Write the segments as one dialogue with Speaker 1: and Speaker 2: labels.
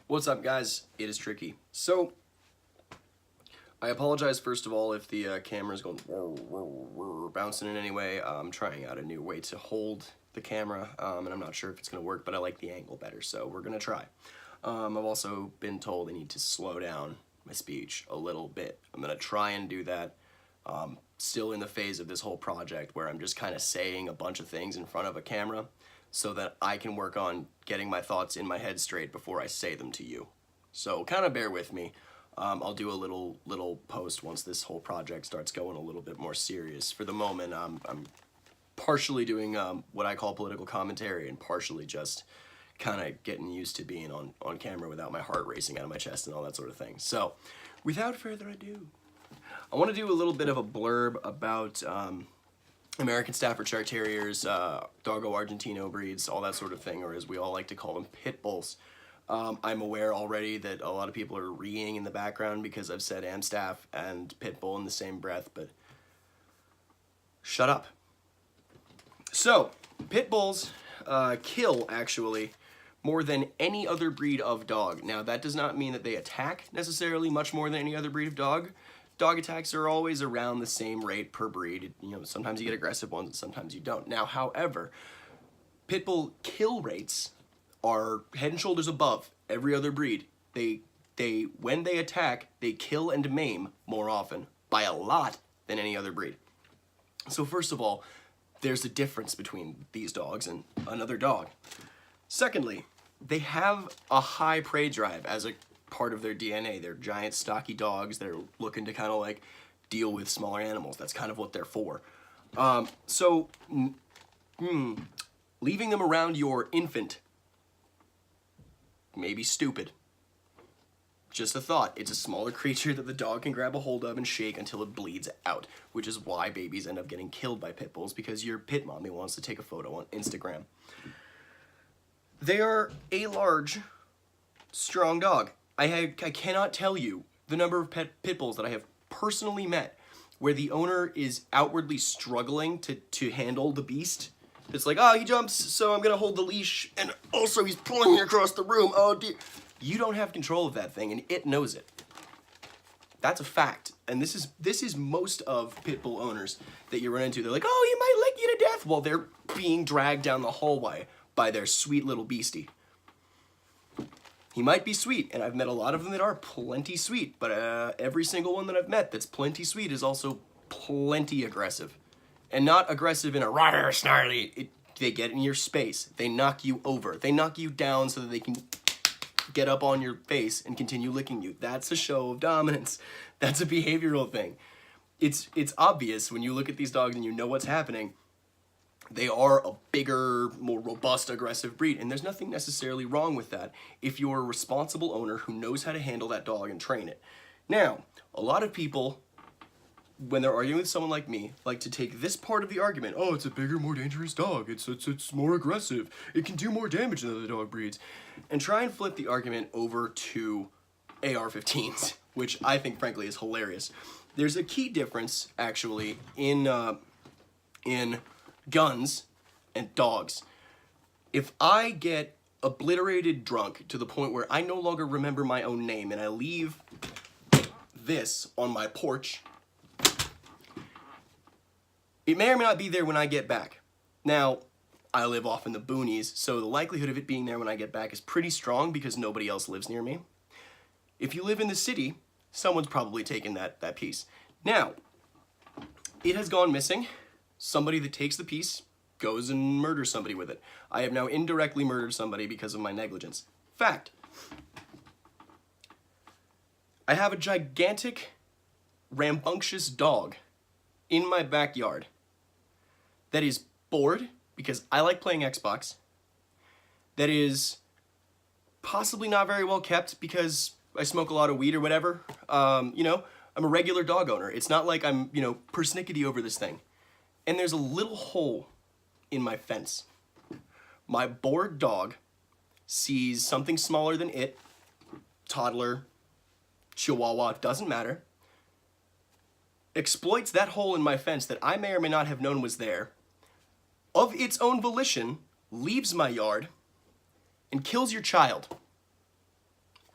Speaker 1: What's up, guys? It is Tricky. So, I apologize first of all if the camera is going bouncing in any way. I'm trying out a new way to hold the camera, and I'm not sure if it's going to work, but I like the angle better, so we're going to try. I've also been told I need to slow down my speech a little bit. I'm going to try and do that. Still in the phase of this whole project where I'm just kind of saying a bunch of things in front of a camera so that I can work on getting my thoughts in my head straight before I say them to you. So kind of bear with me. I'll do a little post once this whole project starts going a little bit more serious. For the moment, I'm partially doing what I call political commentary and partially just kind of getting used to being on camera without my heart racing out of my chest and all that sort of thing. So without further ado, I want to do a little bit of a blurb about American Staffordshire Terriers, Doggo Argentino breeds, all that sort of thing, or as we all like to call them, Pitbulls. I'm aware already that a lot of people are reeing in the background because I've said AmStaff and Pitbull in the same breath, but shut up. So, Pitbulls kill, actually, more than any other breed of dog. Now, that does not mean that they attack necessarily much more than any other breed of dog. Dog attacks are always around the same rate per breed. You know, sometimes you get aggressive ones and sometimes you don't. Now, however, Pitbull kill rates are head and shoulders above every other breed. When they attack, they kill and maim more often, by a lot, than any other breed. So first of all, there's a difference between these dogs and another dog. Secondly, they have a high prey drive as a part of their DNA. They're giant, stocky dogs. They're looking to kind of like deal with smaller animals. That's kind of what they're for. Leaving them around your infant may be stupid. Just a thought. It's a smaller creature that the dog can grab a hold of and shake until it bleeds out, which is why babies end up getting killed by pit bulls, because your pit mommy wants to take a photo on Instagram. They are a large, strong dog. I cannot tell you the number of pit bulls that I have personally met where the owner is outwardly struggling to handle the beast. It's like, oh, he jumps, so I'm gonna hold the leash, and also he's pulling me across the room. Oh, dear. You don't have control of that thing, and it knows it. That's a fact. And this is most of pit bull owners that you run into. They're like, oh, he might lick you to death while they're being dragged down the hallway by their sweet little beastie. He might be sweet, and I've met a lot of them that are plenty sweet, but every single one that I've met that's plenty sweet is also plenty aggressive. And not aggressive in a rawr, snarly. They get in your space. They knock you over. They knock you down so that they can get up on your face and continue licking you. That's a show of dominance. That's a behavioral thing. It's obvious when you look at these dogs and you know what's happening. They are a bigger, more robust, aggressive breed, and there's nothing necessarily wrong with that if you're a responsible owner who knows how to handle that dog and train it. Now, a lot of people, when they're arguing with someone like me, like to take this part of the argument, oh, it's a bigger, more dangerous dog, it's more aggressive, it can do more damage than other dog breeds, and try and flip the argument over to AR-15s, which I think, frankly, is hilarious. There's a key difference, actually, in guns and dogs. If I get obliterated drunk to the point where I no longer remember my own name and I leave this on my porch, it may or may not be there when I get back. Now, I live off in the boonies, so the likelihood of it being there when I get back is pretty strong because nobody else lives near me. If you live in the city, someone's probably taken that piece. Now, it has gone missing. Somebody that takes the piece goes and murders somebody with it. I have now indirectly murdered somebody because of my negligence. Fact. I have a gigantic, rambunctious dog in my backyard that is bored because I like playing Xbox, that is possibly not very well kept because I smoke a lot of weed or whatever. You know, I'm a regular dog owner. It's not like I'm, you know, persnickety over this thing. And there's a little hole in my fence. My bored dog sees something smaller than it, toddler, chihuahua, doesn't matter, exploits that hole in my fence that I may or may not have known was there, of its own volition, leaves my yard, and kills your child.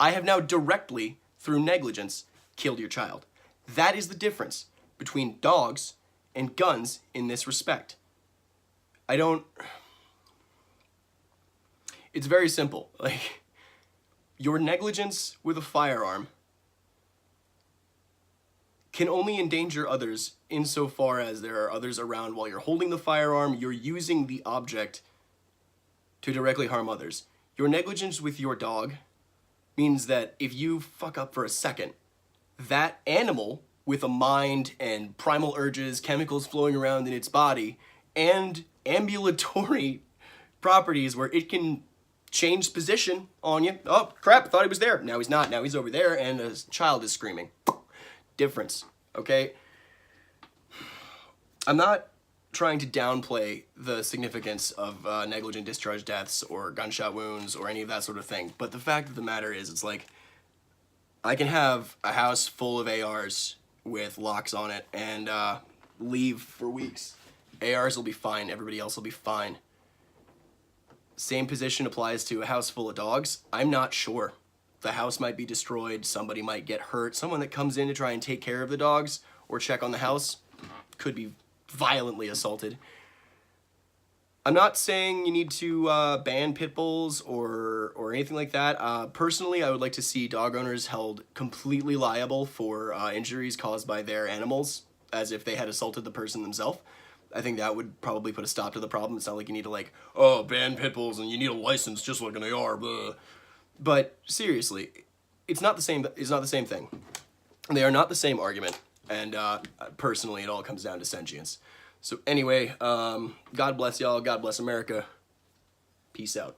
Speaker 1: I have now directly, through negligence, killed your child. That is the difference between dogs and guns in this respect. It's very simple. Like, your negligence with a firearm can only endanger others insofar as there are others around while you're holding the firearm. You're using the object to directly harm others. Your negligence with your dog means that if you fuck up for a second, that animal with a mind and primal urges, chemicals flowing around in its body, and ambulatory properties where it can change position on you. Oh, crap, I thought he was there. Now he's not. Now he's over there, and a child is screaming. Difference, okay? I'm not trying to downplay the significance of negligent discharge deaths or gunshot wounds or any of that sort of thing, but the fact of the matter is, it's like, I can have a house full of ARs with locks on it and leave for weeks. ARs will be fine, everybody else will be fine. Same position applies to a house full of dogs. I'm not sure. The house might be destroyed, somebody might get hurt, someone that comes in to try and take care of the dogs or check on the house could be violently assaulted. I'm not saying you need to ban Pitbulls or anything like that. Personally, I would like to see dog owners held completely liable for injuries caused by their animals, as if they had assaulted the person themselves. I think that would probably put a stop to the problem. It's not like you need to, like, oh, ban Pitbulls and you need a license just like an AR, blah. But seriously, it's not the same thing. They are not the same argument, and personally, it all comes down to sentience. So anyway, God bless y'all, God bless America. Peace out.